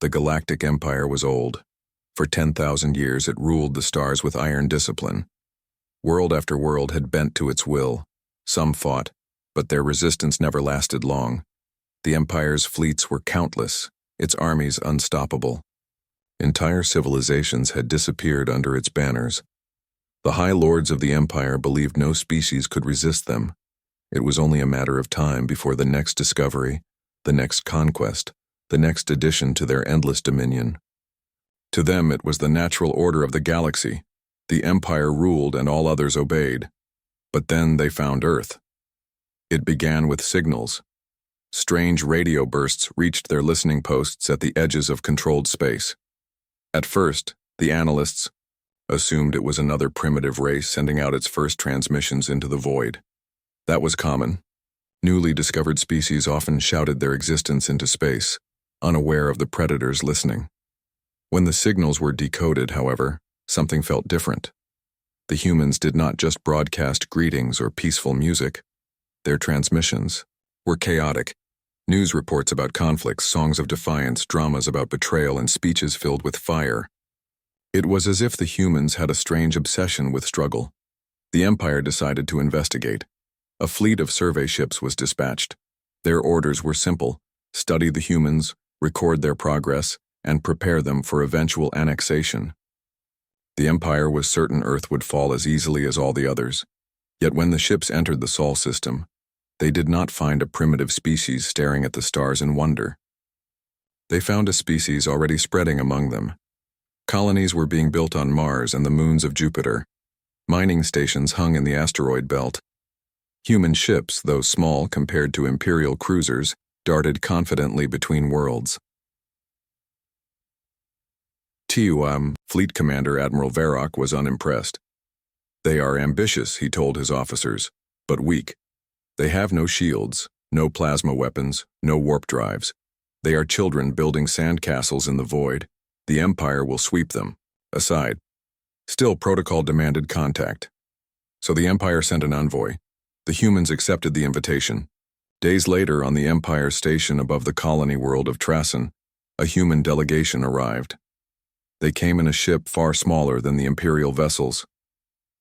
The Galactic Empire was old. For 10,000 years it ruled the stars with iron discipline. World after world had bent to its will. Some fought, but their resistance never lasted long. The Empire's fleets were countless, its armies unstoppable. Entire civilizations had disappeared under its banners. The High Lords of the Empire believed no species could resist them. It was only a matter of time before the next discovery, the next conquest, the next addition to their endless dominion. To them it was the natural order of the galaxy. The Empire ruled and all others obeyed. But then they found Earth. It began with signals. Strange radio bursts reached their listening posts at the edges of controlled space. At first, the analysts assumed it was another primitive race sending out its first transmissions into the void. That was common. Newly discovered species often shouted their existence into space, unaware of the predators listening. When the signals were decoded, however, something felt different. The humans did not just broadcast greetings or peaceful music. Their transmissions were chaotic. News reports about conflicts, songs of defiance, dramas about betrayal, and speeches filled with fire. It was as if the humans had a strange obsession with struggle. The Empire decided to investigate. A fleet of survey ships was dispatched. Their orders were simple: study the humans, record their progress, and prepare them for eventual annexation. The Empire was certain Earth would fall as easily as all the others. Yet when the ships entered the Sol system, they did not find a primitive species staring at the stars in wonder. They found a species already spreading among them. Colonies were being built on Mars and the moons of Jupiter. Mining stations hung in the asteroid belt. Human ships, though small compared to Imperial cruisers, darted confidently between worlds. Fleet Commander Admiral Varrock was unimpressed. "They are ambitious," he told his officers, "but weak. They have no shields, no plasma weapons, no warp drives. They are children building sandcastles in the void. The Empire will sweep them aside." Still, protocol demanded contact. So the Empire sent an envoy. The humans accepted the invitation. Days later, on the Empire station above the colony world of Trasin, a human delegation arrived. They came in a ship far smaller than the Imperial vessels.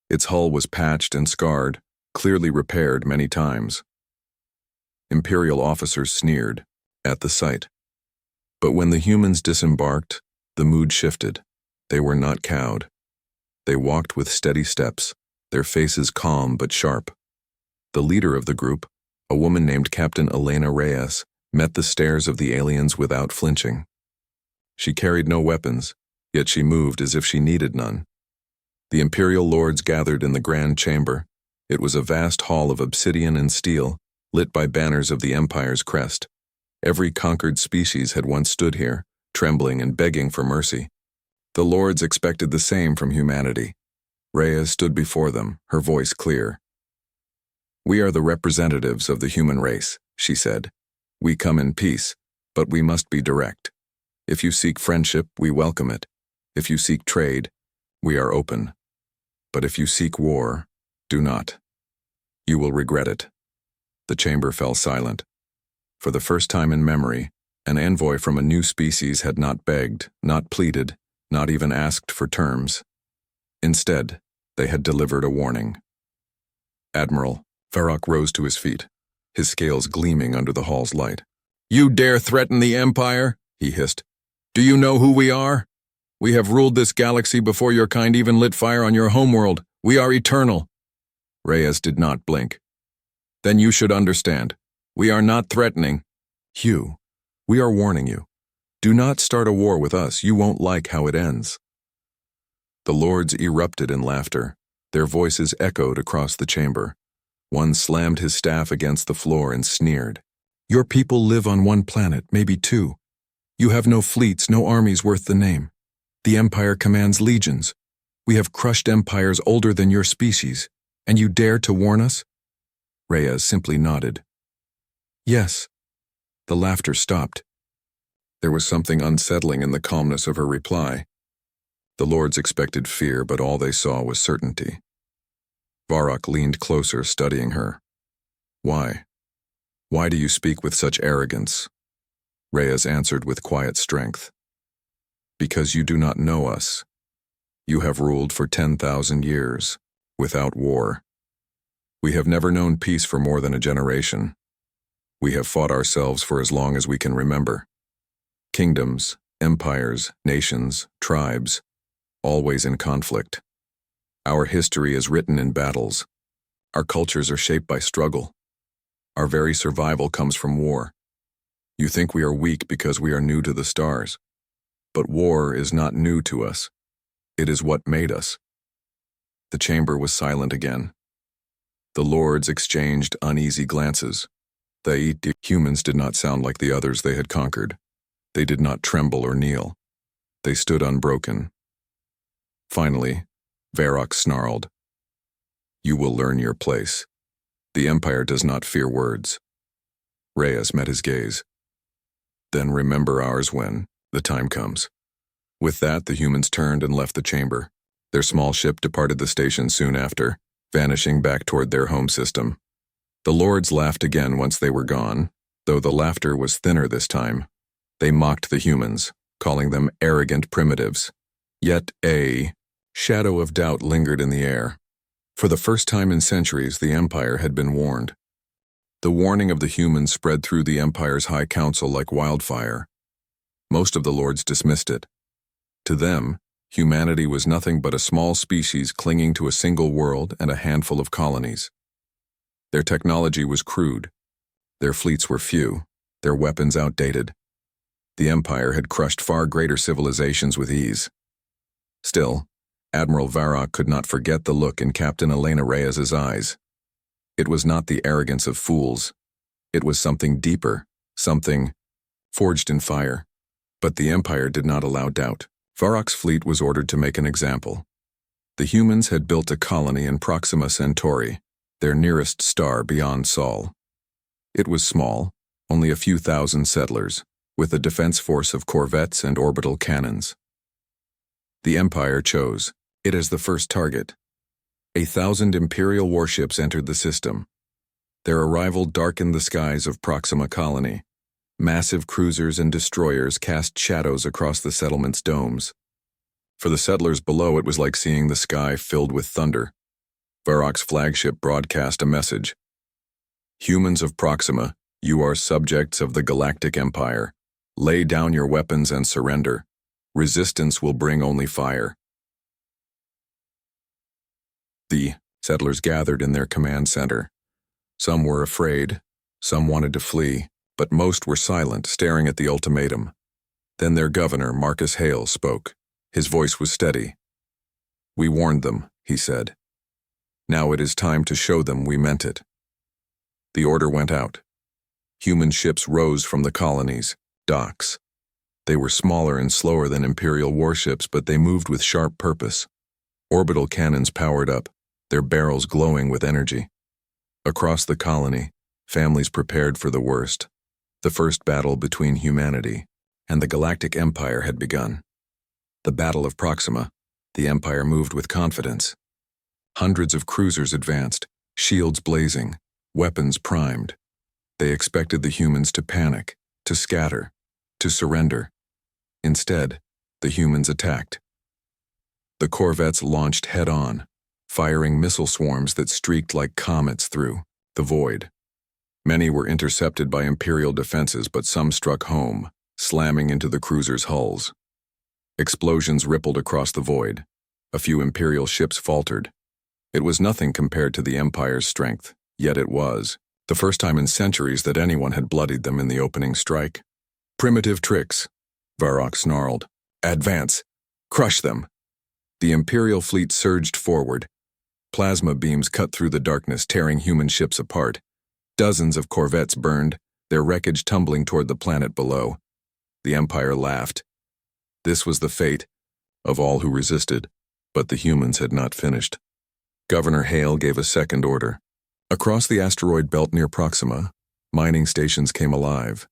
Its hull was patched and scarred, clearly repaired many times. Imperial officers sneered at the sight. But when the humans disembarked, the mood shifted. They were not cowed. They walked with steady steps, their faces calm but sharp. The leader of the group, a woman named Captain Elena Reyes, met the stares of the aliens without flinching. She carried no weapons, yet she moved as if she needed none. The Imperial lords gathered in the grand chamber. It was a vast hall of obsidian and steel, lit by banners of the Empire's crest. Every conquered species had once stood here, trembling and begging for mercy. The lords expected the same from humanity. Reyes stood before them, her voice clear. "We are the representatives of the human race," she said. "We come in peace, but we must be direct. If you seek friendship, we welcome it. If you seek trade, we are open. But if you seek war, do not. You will regret it." The chamber fell silent. For the first time in memory, an envoy from a new species had not begged, not pleaded, not even asked for terms. Instead, they had delivered a warning. "Admiral," Varrock rose to his feet, his scales gleaming under the hall's light. "You dare threaten the Empire?" he hissed. "Do you know who we are? We have ruled this galaxy before your kind even lit fire on your homeworld. We are eternal." Reyes did not blink. "Then you should understand. We are not threatening." "Hugh, we are warning you. Do not start a war with us. You won't like how it ends." The lords erupted in laughter. Their voices echoed across the chamber. One slammed his staff against the floor and sneered. "Your people live on one planet, maybe two. You have no fleets, no armies worth the name. The Empire commands legions. We have crushed empires older than your species, and you dare to warn us?" Reyes simply nodded. "Yes." The laughter stopped. There was something unsettling in the calmness of her reply. The lords expected fear, but all they saw was certainty. Varrock leaned closer, studying her. "Why? Why do you speak with such arrogance?" Reyes answered with quiet strength. Because you do not know us. You have ruled for 10,000 years, without war. We have never known peace for more than a generation. We have fought ourselves for as long as we can remember. Kingdoms, empires, nations, tribes, always in conflict. Our history is written in battles. Our cultures are shaped by struggle. Our very survival comes from war. You think we are weak because we are new to the stars. But war is not new to us. It is what made us. The chamber was silent again. The lords exchanged uneasy glances. The humans did not sound like the others they had conquered. They did not tremble or kneel. They stood unbroken. Finally, Varrock snarled. You will learn your place. The Empire does not fear words. Reyes met his gaze. Then remember ours when the time comes. With that, the humans turned and left the chamber. Their small ship departed the station soon after, vanishing back toward their home system. The lords laughed again once they were gone, though the laughter was thinner this time. They mocked the humans, calling them arrogant primitives. Yet a shadow of doubt lingered in the air. For the first time in centuries, the Empire had been warned. The warning of the humans spread through the Empire's High Council like wildfire. Most of the lords dismissed it. To them, humanity was nothing but a small species clinging to a single world and a handful of colonies. Their technology was crude. Their fleets were few, their weapons outdated. The Empire had crushed far greater civilizations with ease. Still, Admiral Varrock could not forget the look in Captain Elena Reyes's eyes. It was not the arrogance of fools. It was something deeper, something forged in fire. But the Empire did not allow doubt. Varrock's fleet was ordered to make an example. The humans had built a colony in Proxima Centauri, their nearest star beyond Sol. It was small, only a few thousand settlers, with a defense force of corvettes and orbital cannons. The Empire chose it as the first target. 1,000 Imperial warships entered the system. Their arrival darkened the skies of Proxima Colony. Massive cruisers and destroyers cast shadows across the settlement's domes. For the settlers below, it was like seeing the sky filled with thunder. Varrock's flagship broadcast a message. Humans of Proxima, you are subjects of the Galactic Empire. Lay down your weapons and surrender. Resistance will bring only fire. The settlers gathered in their command center. Some were afraid, some wanted to flee, but most were silent, staring at the ultimatum. Then their governor, Marcus Hale, spoke. His voice was steady. We warned them, he said. Now it is time to show them we meant it. The order went out. Human ships rose from the colony's docks. They were smaller and slower than Imperial warships, but they moved with sharp purpose. Orbital cannons powered up, their barrels glowing with energy. Across the colony, families prepared for the worst. The first battle between humanity and the Galactic Empire had begun. The Battle of Proxima, the Empire moved with confidence. Hundreds of cruisers advanced, shields blazing, weapons primed. They expected the humans to panic, to scatter, to surrender. Instead, the humans attacked. The corvettes launched head-on, firing missile swarms that streaked like comets through the void. Many were intercepted by Imperial defenses, but some struck home, slamming into the cruisers' hulls. Explosions rippled across the void. A few Imperial ships faltered. It was nothing compared to the Empire's strength, yet it was the first time in centuries that anyone had bloodied them in the opening strike. Primitive tricks, Varrock snarled. Advance! Crush them! The Imperial fleet surged forward. Plasma beams cut through the darkness, tearing human ships apart. Dozens of corvettes burned, their wreckage tumbling toward the planet below. The Empire laughed. This was the fate of all who resisted, but the humans had not finished. Governor Hale gave a second order. Across the asteroid belt near Proxima, mining stations came alive.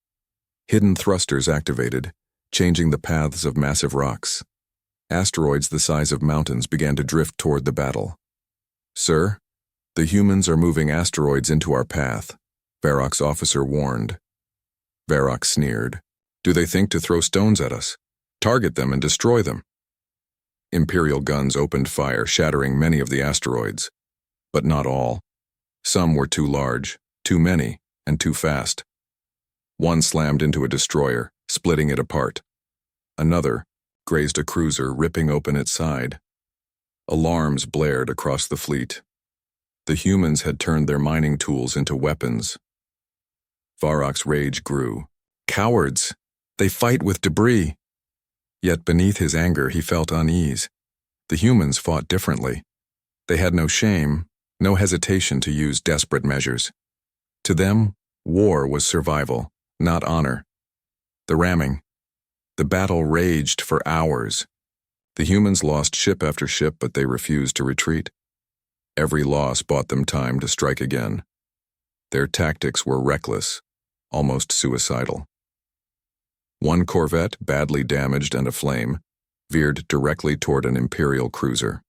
Hidden thrusters activated, changing the paths of massive rocks. Asteroids the size of mountains began to drift toward the battle. Sir, the humans are moving asteroids into our path, Varrock's officer warned. Varrock sneered. Do they think to throw stones at us? Target them and destroy them. Imperial guns opened fire, shattering many of the asteroids. But not all. Some were too large, too many, and too fast. One slammed into a destroyer, splitting it apart. Another grazed a cruiser, ripping open its side. Alarms blared across the fleet. The humans had turned their mining tools into weapons. Varroc's rage grew. Cowards! They fight with debris! Yet beneath his anger he felt unease. The humans fought differently. They had no shame, no hesitation to use desperate measures. To them, war was survival, not honor. The ramming. The battle raged for hours. The humans lost ship after ship, but they refused to retreat. Every loss bought them time to strike again. Their tactics were reckless, almost suicidal. One corvette, badly damaged and aflame, veered directly toward an Imperial cruiser.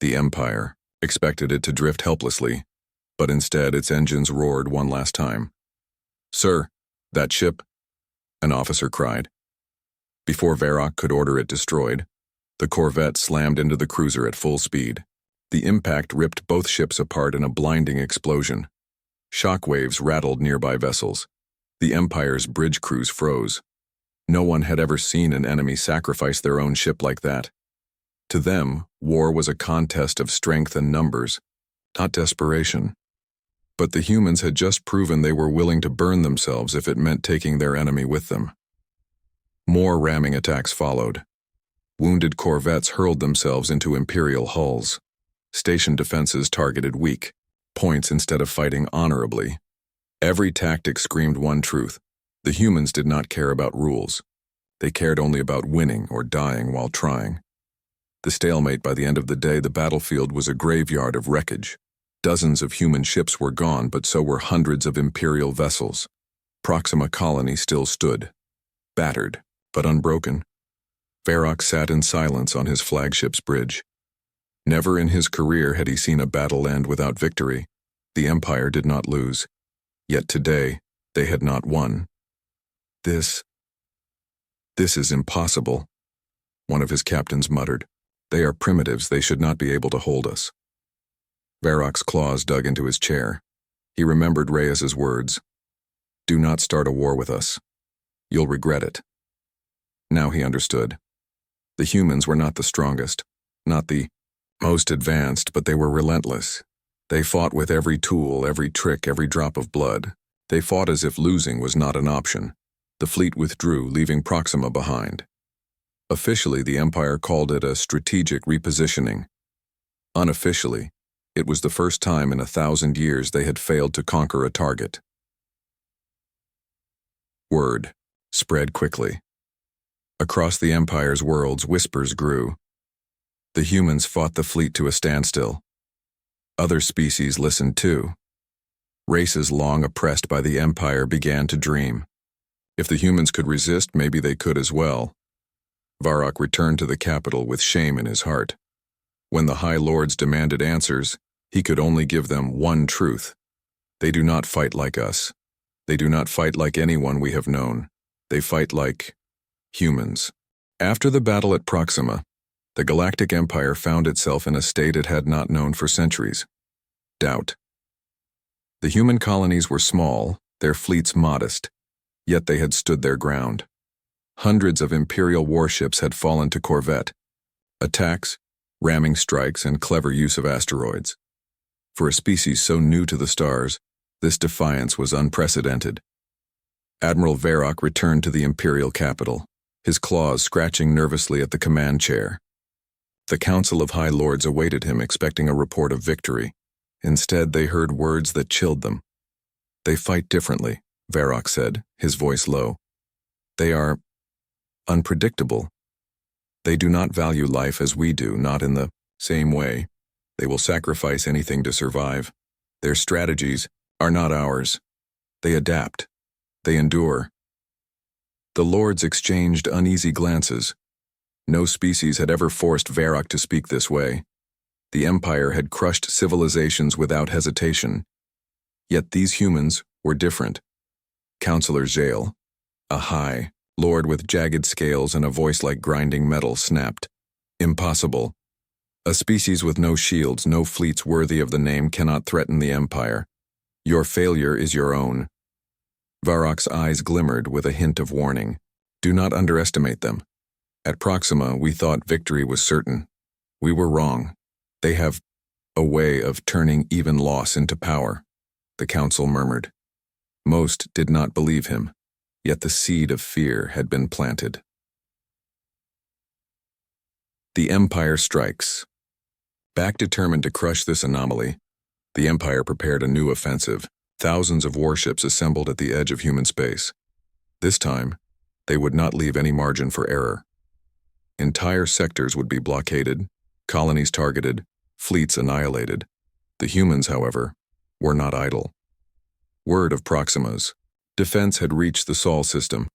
The Empire expected it to drift helplessly, but instead its engines roared one last time. "Sir, that ship," an officer cried. Before Varroc could order it destroyed, the corvette slammed into the cruiser at full speed. The impact ripped both ships apart in a blinding explosion. Shockwaves rattled nearby vessels. The Empire's bridge crews froze. No one had ever seen an enemy sacrifice their own ship like that. To them, war was a contest of strength and numbers, not desperation. But the humans had just proven they were willing to burn themselves if it meant taking their enemy with them. More ramming attacks followed. Wounded corvettes hurled themselves into Imperial hulls. Station defenses targeted weak points instead of fighting honorably. Every tactic screamed one truth: the humans did not care about rules. They cared only about winning or dying while trying. The stalemate by the end of the day, the battlefield was a graveyard of wreckage. Dozens of human ships were gone, but so were hundreds of Imperial vessels. Proxima Colony still stood, battered, but unbroken. Varroc sat in silence on his flagship's bridge. Never in his career had he seen a battle end without victory. The Empire did not lose. Yet today, they had not won. This is impossible," one of his captains muttered. "They are primitives. They should not be able to hold us." Varroc's claws dug into his chair. He remembered Reyes's words. "Do not start a war with us. You'll regret it." Now he understood. The humans were not the strongest, not the most advanced, but they were relentless. They fought with every tool, every trick, every drop of blood. They fought as if losing was not an option. The fleet withdrew, leaving Proxima behind. Officially, the Empire called it a strategic repositioning. Unofficially, it was the first time in 1,000 years they had failed to conquer a target. Word spread quickly. Across the Empire's worlds, whispers grew. The humans fought the fleet to a standstill. Other species listened too. Races long oppressed by the Empire began to dream. If the humans could resist, maybe they could as well. Varroc returned to the capital with shame in his heart. When the High Lords demanded answers, he could only give them one truth: they do not fight like us. They do not fight like anyone we have known. They fight like humans. After the battle at Proxima, the Galactic Empire found itself in a state it had not known for centuries: doubt. The human colonies were small, their fleets modest, yet they had stood their ground. Hundreds of Imperial warships had fallen to corvette attacks, ramming strikes, and clever use of asteroids. For a species so new to the stars, this defiance was unprecedented. Admiral Varroc returned to the Imperial capital, his claws scratching nervously at the command chair. The Council of High Lords awaited him, expecting a report of victory. Instead, they heard words that chilled them. "They fight differently," Varroc said, his voice low. "They are unpredictable. They do not value life as we do, not in the same way. They will sacrifice anything to survive. Their strategies are not ours. They adapt. They endure." The lords exchanged uneasy glances. No species had ever forced Varroc to speak this way. The Empire had crushed civilizations without hesitation. Yet these humans were different. Counselor Zale, a high, Lord with jagged scales and a voice like grinding metal, snapped. Impossible. A species with no shields, no fleets worthy of the name cannot threaten the Empire. Your failure is your own. Varroc's eyes glimmered with a hint of warning. Do not underestimate them. At Proxima, we thought victory was certain. We were wrong. They have a way of turning even loss into power, the council murmured. Most did not believe him, yet the seed of fear had been planted. The Empire strikes. Back determined to crush this anomaly, the Empire prepared a new offensive. Thousands of warships assembled at the edge of human space. This time, they would not leave any margin for error. Entire sectors would be blockaded, colonies targeted, fleets annihilated. The humans, however, were not idle. Word of Proxima's defense had reached the Sol system,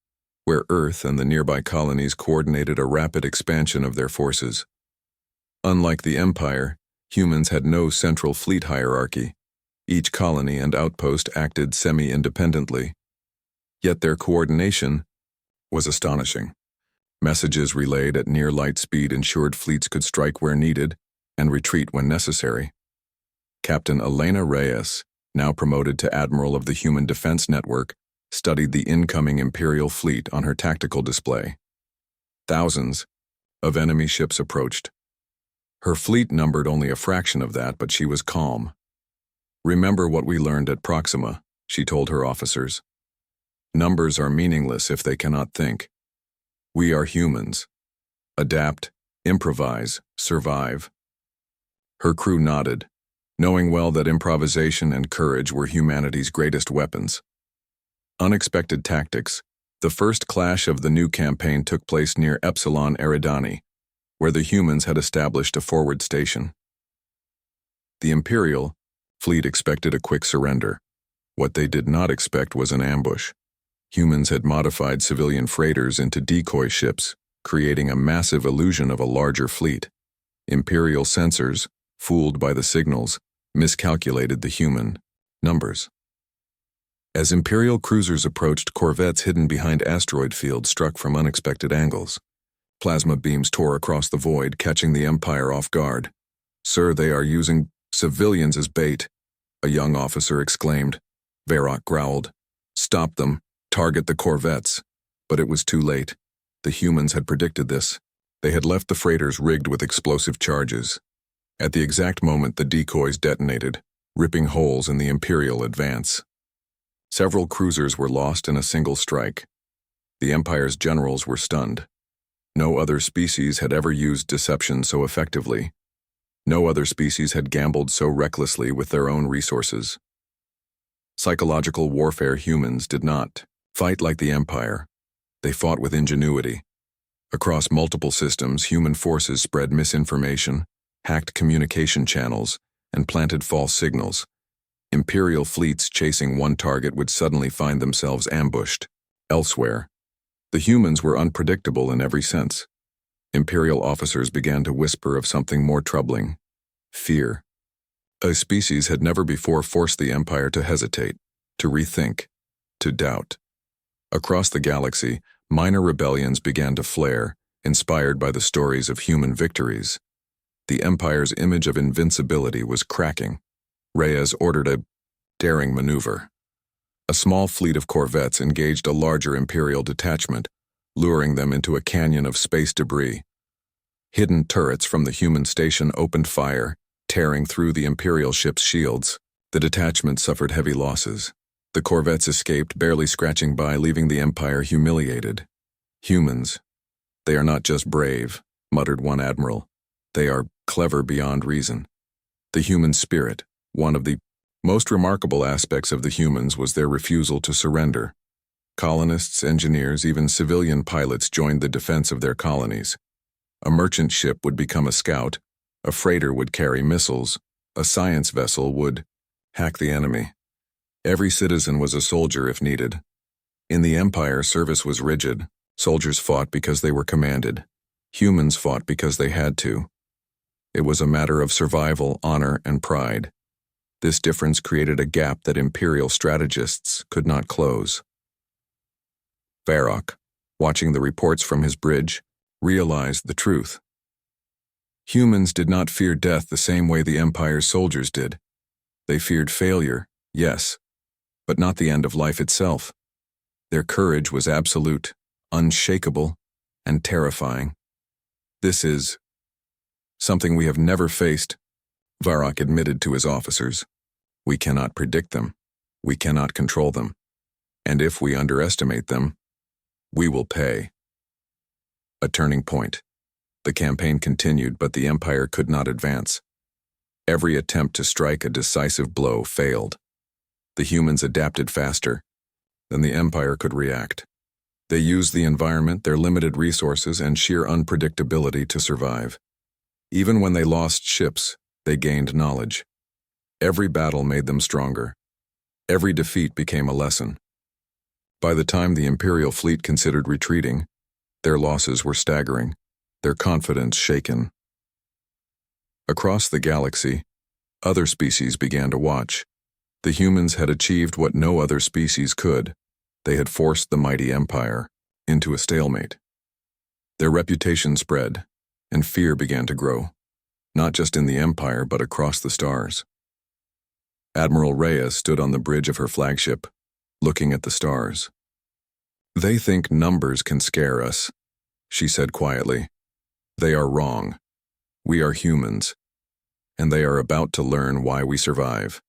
where Earth and the nearby colonies coordinated a rapid expansion of their forces. Unlike the Empire, humans had no central fleet hierarchy. Each colony and outpost acted semi-independently. Yet their coordination was astonishing. Messages relayed at near light speed ensured fleets could strike where needed and retreat when necessary. Captain Elena Reyes, now promoted to Admiral of the Human Defense Network, studied the incoming Imperial fleet on her tactical display. Thousands of enemy ships approached. Her fleet numbered only a fraction of that, but she was calm. Remember what we learned at Proxima, she told her officers. Numbers are meaningless if they cannot think. We are humans. Adapt, improvise, survive. Her crew nodded, knowing well that improvisation and courage were humanity's greatest weapons. Unexpected tactics. The first clash of the new campaign took place near Epsilon Eridani, where the humans had established a forward station. The Imperial fleet expected a quick surrender. What they did not expect was an ambush. Humans had modified civilian freighters into decoy ships, creating a massive illusion of a larger fleet. Imperial sensors, fooled by the signals, miscalculated the human numbers. As Imperial cruisers approached, corvettes hidden behind asteroid fields struck from unexpected angles. Plasma beams tore across the void, catching the Empire off guard. Sir, they are using civilians as bait, a young officer exclaimed. Varroc growled. Stop them. Target the corvettes. But it was too late. The humans had predicted this. They had left the freighters rigged with explosive charges. At the exact moment, the decoys detonated, ripping holes in the Imperial advance. Several cruisers were lost in a single strike. The Empire's generals were stunned. No other species had ever used deception so effectively. No other species had gambled so recklessly with their own resources. Psychological warfare. Humans did not fight like the Empire. They fought with ingenuity. Across multiple systems, human forces spread misinformation, hacked communication channels, and planted false signals. Imperial fleets chasing one target would suddenly find themselves ambushed elsewhere. The humans were unpredictable in every sense. Imperial officers began to whisper of something more troubling: fear. A species had never before forced the Empire to hesitate, to rethink, to doubt. Across the galaxy, minor rebellions began to flare, inspired by the stories of human victories. The Empire's image of invincibility was cracking. Reyes ordered a daring maneuver. A small fleet of corvettes engaged a larger Imperial detachment, luring them into a canyon of space debris. Hidden turrets from the human station opened fire, tearing through the Imperial ship's shields. The detachment suffered heavy losses. The corvettes escaped, barely scratching by, leaving the Empire humiliated. Humans. They are not just brave, muttered one admiral. They are clever beyond reason. The human spirit, one of the most remarkable aspects of the humans, was their refusal to surrender. Colonists, engineers, even civilian pilots joined the defense of their colonies. A merchant ship would become a scout, a freighter would carry missiles, a science vessel would hack the enemy. Every citizen was a soldier if needed. In the Empire, service was rigid. Soldiers fought because they were commanded. Humans fought because they had to. It was a matter of survival, honor, and pride. This difference created a gap that Imperial strategists could not close. Varroc, watching the reports from his bridge, realized the truth. Humans did not fear death the same way the Empire's soldiers did. They feared failure, yes, but not the end of life itself. Their courage was absolute, unshakable, and terrifying. This is something we have never faced, Varrock admitted to his officers. We cannot predict them. We cannot control them. And if we underestimate them, we will pay. A turning point. The campaign continued, but the Empire could not advance. Every attempt to strike a decisive blow failed. The humans adapted faster than the Empire could react. They used the environment, their limited resources, and sheer unpredictability to survive. Even when they lost ships, they gained knowledge. Every battle made them stronger. Every defeat became a lesson. By the time the Imperial fleet considered retreating, their losses were staggering, their confidence shaken. Across the galaxy, other species began to watch. The humans had achieved what no other species could. They had forced the mighty Empire into a stalemate. Their reputation spread, and fear began to grow, not just in the Empire but across the stars. Admiral Reyes stood on the bridge of her flagship, looking at the stars. "They think numbers can scare us," she said quietly. "They are wrong. We are humans, and they are about to learn why we survive."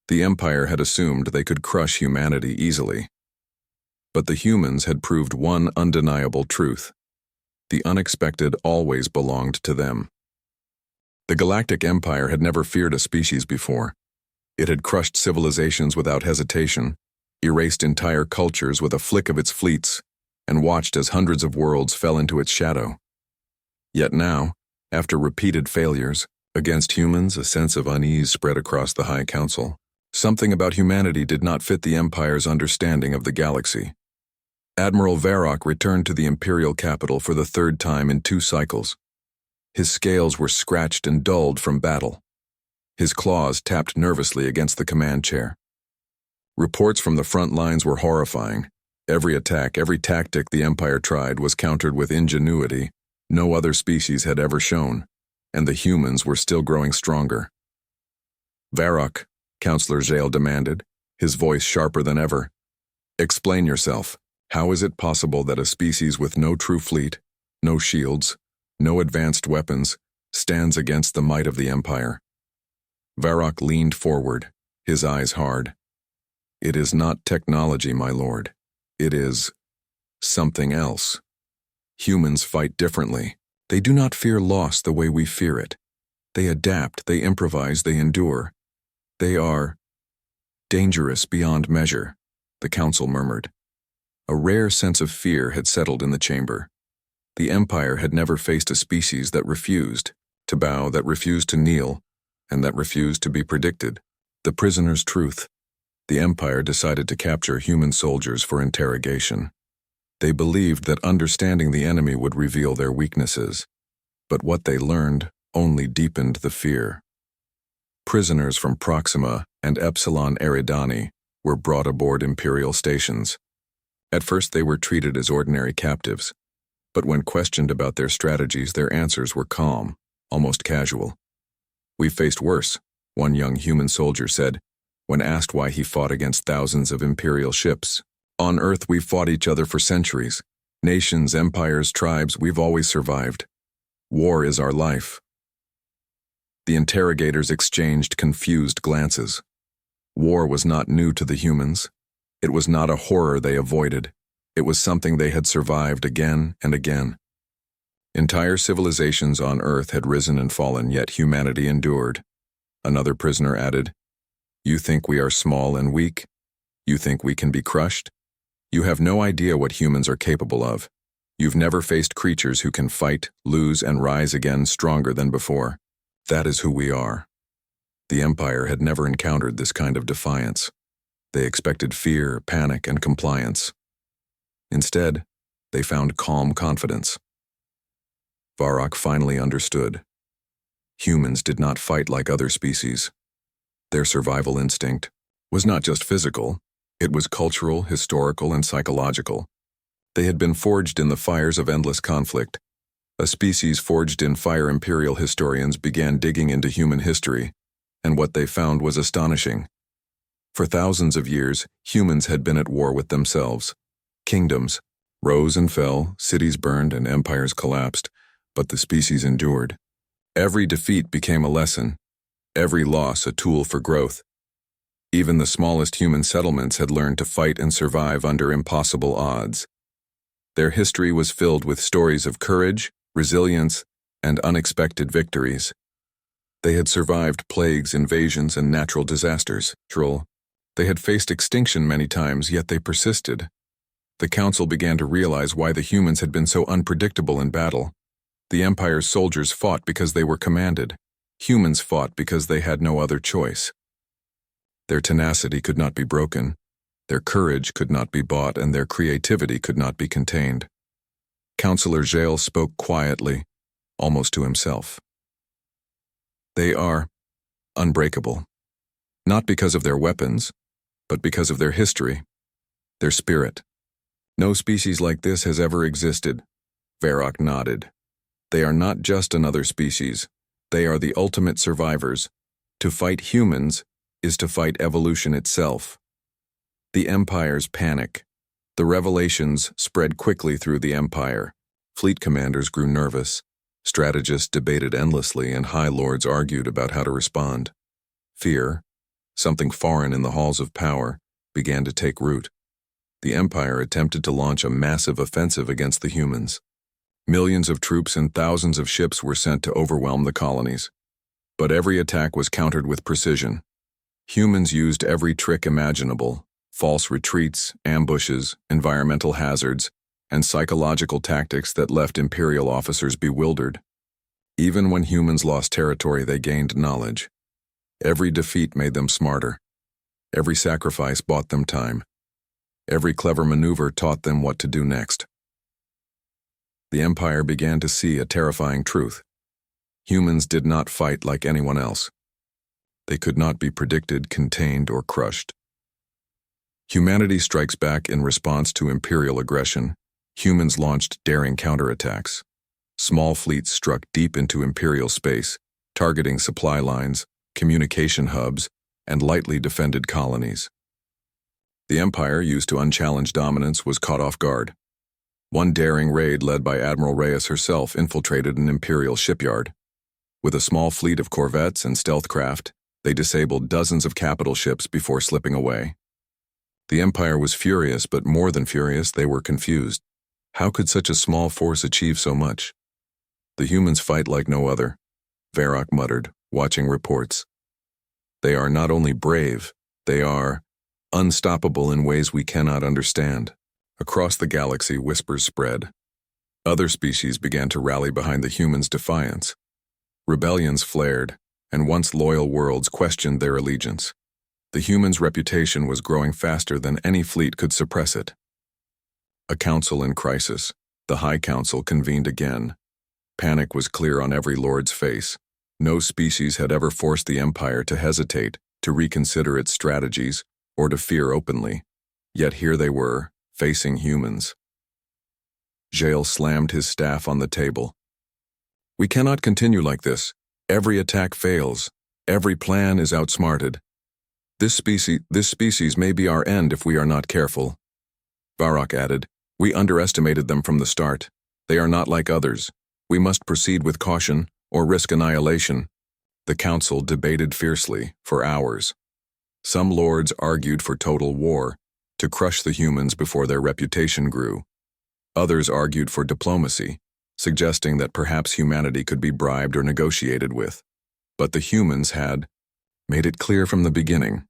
The Empire had assumed they could crush humanity easily. But the humans had proved one undeniable truth. The unexpected always belonged to them. The Galactic Empire had never feared a species before. It had crushed civilizations without hesitation, erased entire cultures with a flick of its fleets, and watched as hundreds of worlds fell into its shadow. Yet now, after repeated failures against humans, a sense of unease spread across the High Council. Something about humanity did not fit the Empire's understanding of the galaxy. Admiral Varrock returned to the Imperial capital for the third time in 2 cycles. His scales were scratched and dulled from battle. His claws tapped nervously against the command chair. Reports from the front lines were horrifying. Every attack, every tactic the Empire tried was countered with ingenuity no other species had ever shown, and the humans were still growing stronger. "Varrock," Counselor Zale demanded, his voice sharper than ever. "Explain yourself. How is it possible that a species with no true fleet, no shields, no advanced weapons, stands against the might of the Empire?" Varrock leaned forward, his eyes hard. "It is not technology, my lord. It is something else. Humans fight differently. They do not fear loss the way we fear it. They adapt, they improvise, they endure. They are dangerous beyond measure," the council murmured. A rare sense of fear had settled in the chamber. The Empire had never faced a species that refused to bow, that refused to kneel, and that refused to be predicted. The prisoner's truth. The Empire decided to capture human soldiers for interrogation. They believed that understanding the enemy would reveal their weaknesses, but what they learned only deepened the fear. Prisoners from Proxima and Epsilon Eridani were brought aboard Imperial stations. At first they were treated as ordinary captives, but when questioned about their strategies, their answers were calm, almost casual. "We faced worse," one young human soldier said, when asked why he fought against thousands of Imperial ships. "On Earth, we've fought each other for centuries. Nations, empires, tribes, we've always survived. War is our life." The interrogators exchanged confused glances. War was not new to the humans. It was not a horror they avoided. It was something they had survived again and again. Entire civilizations on Earth had risen and fallen, yet humanity endured. Another prisoner added, "You think we are small and weak? You think we can be crushed? You have no idea what humans are capable of. You've never faced creatures who can fight, lose, and rise again stronger than before. That is who we are." The Empire had never encountered this kind of defiance. They expected fear, panic, and compliance. Instead, they found calm confidence. Varrock finally understood. Humans did not fight like other species. Their survival instinct was not just physical, it was cultural, historical, and psychological. They had been forged in the fires of endless conflict. A species forged in fire. Imperial historians began digging into human history, and what they found was astonishing. For thousands of years, humans had been at war with themselves. Kingdoms rose and fell, cities burned, and empires collapsed, but the species endured. Every defeat became a lesson, every loss a tool for growth. Even the smallest human settlements had learned to fight and survive under impossible odds. Their history was filled with stories of courage, resilience, and unexpected victories. They had survived plagues, invasions, and natural disasters. They had faced extinction many times, yet they persisted. The council began to realize why the humans had been so unpredictable in battle. The Empire's soldiers fought because they were commanded. Humans fought because they had no other choice. Their tenacity could not be broken, their courage could not be bought, and their creativity could not be contained. Councillor Gale spoke quietly, almost to himself. They are unbreakable, not because of their weapons, but because of their history, their spirit. No species like this has ever existed. Varrock nodded. They are not just another species. They are the ultimate survivors. To fight humans is to fight evolution itself. The Empire's panic. The revelations spread quickly through the Empire. Fleet commanders grew nervous. Strategists debated endlessly, and High Lords argued about how to respond. Fear, something foreign in the halls of power, began to take root. The Empire attempted to launch a massive offensive against the humans. Millions of troops and thousands of ships were sent to overwhelm the colonies. But every attack was countered with precision. Humans used every trick imaginable: false retreats, ambushes, environmental hazards, and psychological tactics that left Imperial officers bewildered. Even when humans lost territory, they gained knowledge. Every defeat made them smarter. Every sacrifice bought them time. Every clever maneuver taught them what to do next. The Empire began to see a terrifying truth. Humans did not fight like anyone else. They could not be predicted, contained, or crushed. Humanity strikes back in response to Imperial aggression. Humans launched daring counterattacks. Small fleets struck deep into Imperial space, targeting supply lines, communication hubs, and lightly defended colonies. The Empire, used to unchallenged dominance, was caught off guard. One daring raid led by Admiral Reyes herself infiltrated an Imperial shipyard. With a small fleet of corvettes and stealth craft, they disabled dozens of capital ships before slipping away. The Empire was furious, but more than furious, they were confused. How could such a small force achieve so much? The humans fight like no other, Varrock muttered, watching reports. They are not only brave, they are unstoppable in ways we cannot understand. Across the galaxy, whispers spread. Other species began to rally behind the humans' defiance. Rebellions flared, and once loyal worlds questioned their allegiance. The humans' reputation was growing faster than any fleet could suppress it. A council in crisis. The High Council convened again. Panic was clear on every lord's face. No species had ever forced the Empire to hesitate, to reconsider its strategies, or to fear openly. Yet here they were, facing humans. Jael slammed his staff on the table. We cannot continue like this. Every attack fails. Every plan is outsmarted. This species may be our end if we are not careful. Varrock added, We underestimated them from the start. They are not like others. We must proceed with caution or risk annihilation. The council debated fiercely for hours. Some lords argued for total war, to crush the humans before their reputation grew. Others argued for diplomacy, suggesting that perhaps humanity could be bribed or negotiated with. But the humans had made it clear from the beginning.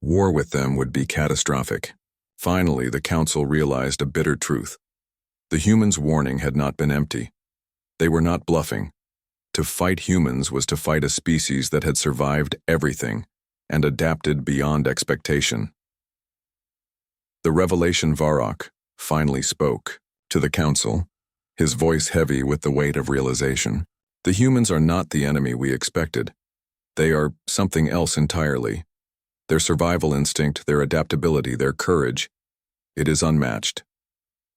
War with them would be catastrophic. Finally, the council realized a bitter truth. The humans' warning had not been empty. They were not bluffing. To fight humans was to fight a species that had survived everything and adapted beyond expectation. The revelation Varrock finally spoke to the council, his voice heavy with the weight of realization. The humans are not the enemy we expected. They are something else entirely. Their survival instinct, their adaptability, their courage, it is unmatched.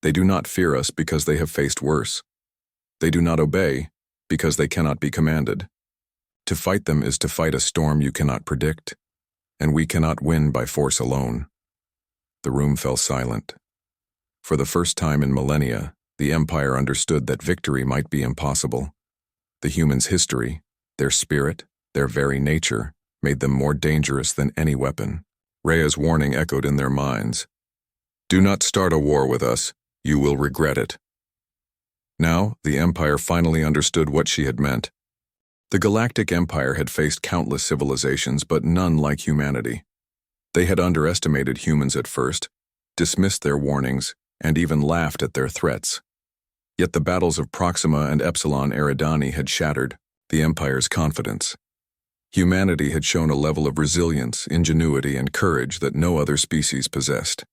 They do not fear us because they have faced worse. They do not obey because they cannot be commanded. To fight them is to fight a storm you cannot predict, and we cannot win by force alone. The room fell silent. For the first time in millennia, the Empire understood that victory might be impossible. The humans' history, their spirit, their very nature, made them more dangerous than any weapon. Rhea's warning echoed in their minds. Do not start a war with us. You will regret it. Now, the Empire finally understood what she had meant. The Galactic Empire had faced countless civilizations, but none like humanity. They had underestimated humans at first, dismissed their warnings, and even laughed at their threats. Yet the battles of Proxima and Epsilon Eridani had shattered the Empire's confidence. Humanity had shown a level of resilience, ingenuity, and courage that no other species possessed.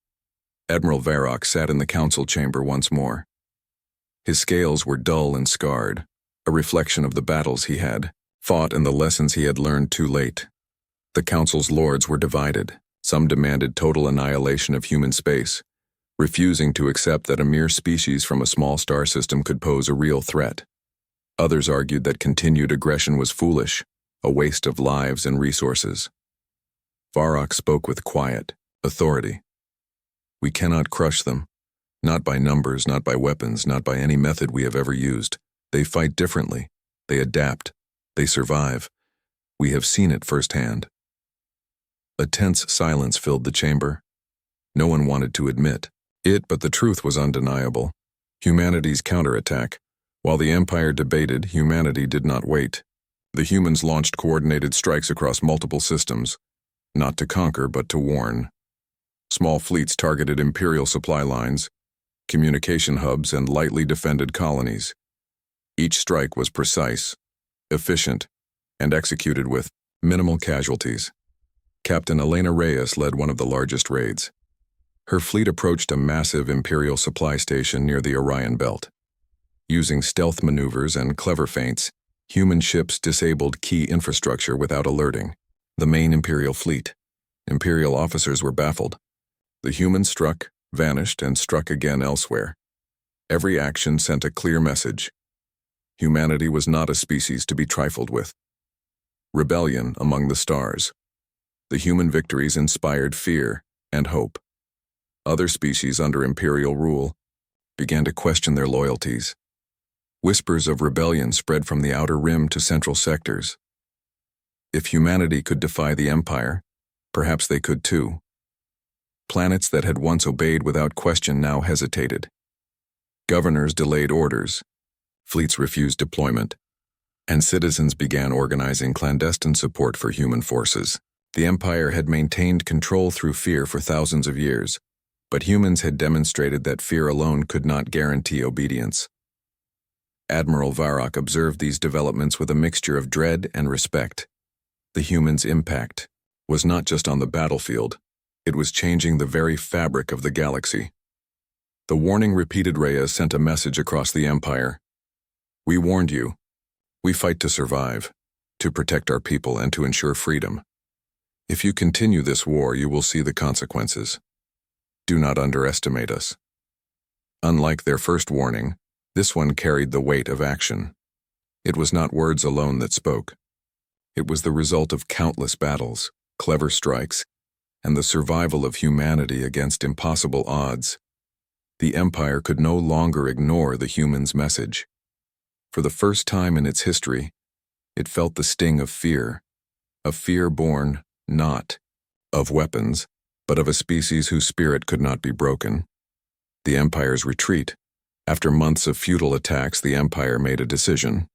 Admiral Varrock sat in the council chamber once more. His scales were dull and scarred, a reflection of the battles he had fought and the lessons he had learned too late. The council's lords were divided. Some demanded total annihilation of human space, refusing to accept that a mere species from a small star system could pose a real threat. Others argued that continued aggression was foolish, a waste of lives and resources. Varrock spoke with quiet authority. We cannot crush them. Not by numbers, not by weapons, not by any method we have ever used. They fight differently. They adapt. They survive. We have seen it firsthand. A tense silence filled the chamber. No one wanted to admit it, but the truth was undeniable. Humanity's counterattack. While the Empire debated, humanity did not wait. The humans launched coordinated strikes across multiple systems, not to conquer but to warn. Small fleets targeted Imperial supply lines, communication hubs, and lightly defended colonies. Each strike was precise, efficient, and executed with minimal casualties. Captain Elena Reyes led one of the largest raids. Her fleet approached a massive Imperial supply station near the Orion Belt. Using stealth maneuvers and clever feints, human ships disabled key infrastructure without alerting the main Imperial fleet. Imperial officers were baffled. The humans struck, vanished, and struck again elsewhere. Every action sent a clear message. Humanity was not a species to be trifled with. Rebellion among the stars. The human victories inspired fear and hope. Other species under Imperial rule began to question their loyalties. Whispers of rebellion spread from the outer rim to central sectors. If humanity could defy the Empire, perhaps they could too. Planets that had once obeyed without question now hesitated. Governors delayed orders, fleets refused deployment, and citizens began organizing clandestine support for human forces. The Empire had maintained control through fear for thousands of years, but humans had demonstrated that fear alone could not guarantee obedience. Admiral Varrock observed these developments with a mixture of dread and respect. The humans' impact was not just on the battlefield, it was changing the very fabric of the galaxy. The warning repeated Rhea sent a message across the Empire. We warned you. We fight to survive, to protect our people, and to ensure freedom. If you continue this war, you will see the consequences. Do not underestimate us. Unlike their first warning, this one carried the weight of action. It was not words alone that spoke. It was the result of countless battles, clever strikes, and the survival of humanity against impossible odds. The Empire could no longer ignore the humans' message. For the first time in its history, it felt the sting of fear, a fear born not of weapons, but of a species whose spirit could not be broken. The Empire's retreat. After months of futile attacks, the Empire made a decision.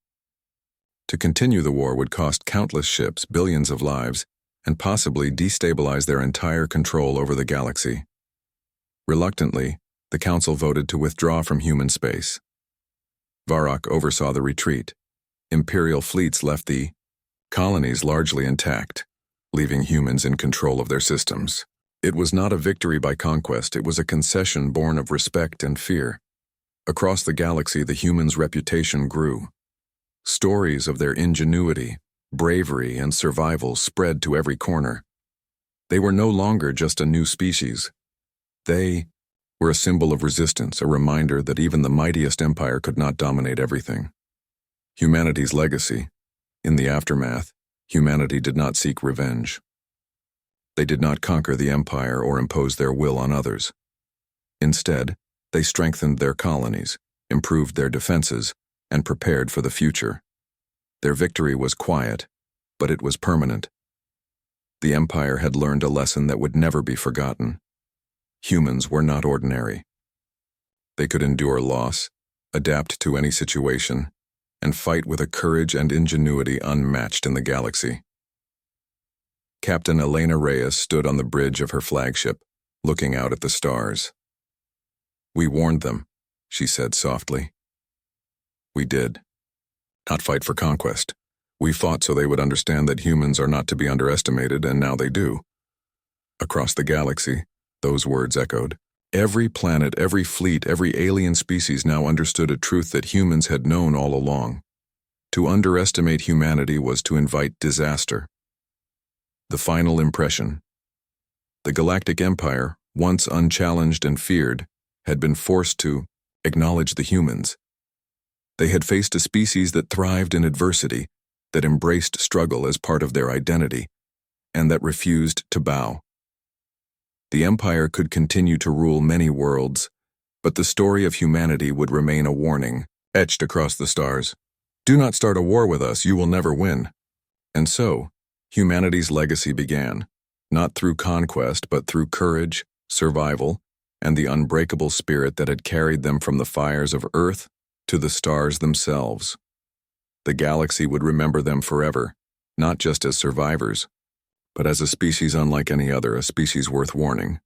To continue the war would cost countless ships, billions of lives, and possibly destabilize their entire control over the galaxy. Reluctantly, the Council voted to withdraw from human space. Varrock oversaw the retreat. Imperial fleets left the colonies largely intact, leaving humans in control of their systems. It was not a victory by conquest, it was a concession born of respect and fear. Across the galaxy, the humans' reputation grew. Stories of their ingenuity, bravery, and survival spread to every corner. They were no longer just a new species. They were a symbol of resistance, a reminder that even the mightiest empire could not dominate everything. Humanity's legacy. In the aftermath, humanity did not seek revenge. They did not conquer the empire or impose their will on others. Instead, they strengthened their colonies, improved their defenses, and prepared for the future. Their victory was quiet, but it was permanent. The empire had learned a lesson that would never be forgotten. Humans were not ordinary. They could endure loss, adapt to any situation, and fight with a courage and ingenuity unmatched in the galaxy. Captain Elena Reyes stood on the bridge of her flagship, looking out at the stars. "We warned them," she said softly. "We did. Not fight for conquest. We fought so they would understand that humans are not to be underestimated, and now they do." Across the galaxy, those words echoed. Every planet, every fleet, every alien species now understood a truth that humans had known all along. To underestimate humanity was to invite disaster. The final impression. The Galactic Empire, once unchallenged and feared, had been forced to acknowledge the humans. They had faced a species that thrived in adversity, that embraced struggle as part of their identity, and that refused to bow. The Empire could continue to rule many worlds, but the story of humanity would remain a warning, etched across the stars. "Do not start a war with us, you will never win." And so, humanity's legacy began, not through conquest, but through courage, survival, and the unbreakable spirit that had carried them from the fires of Earth to the stars themselves. The galaxy would remember them forever, not just as survivors, but as a species unlike any other, a species worth warning.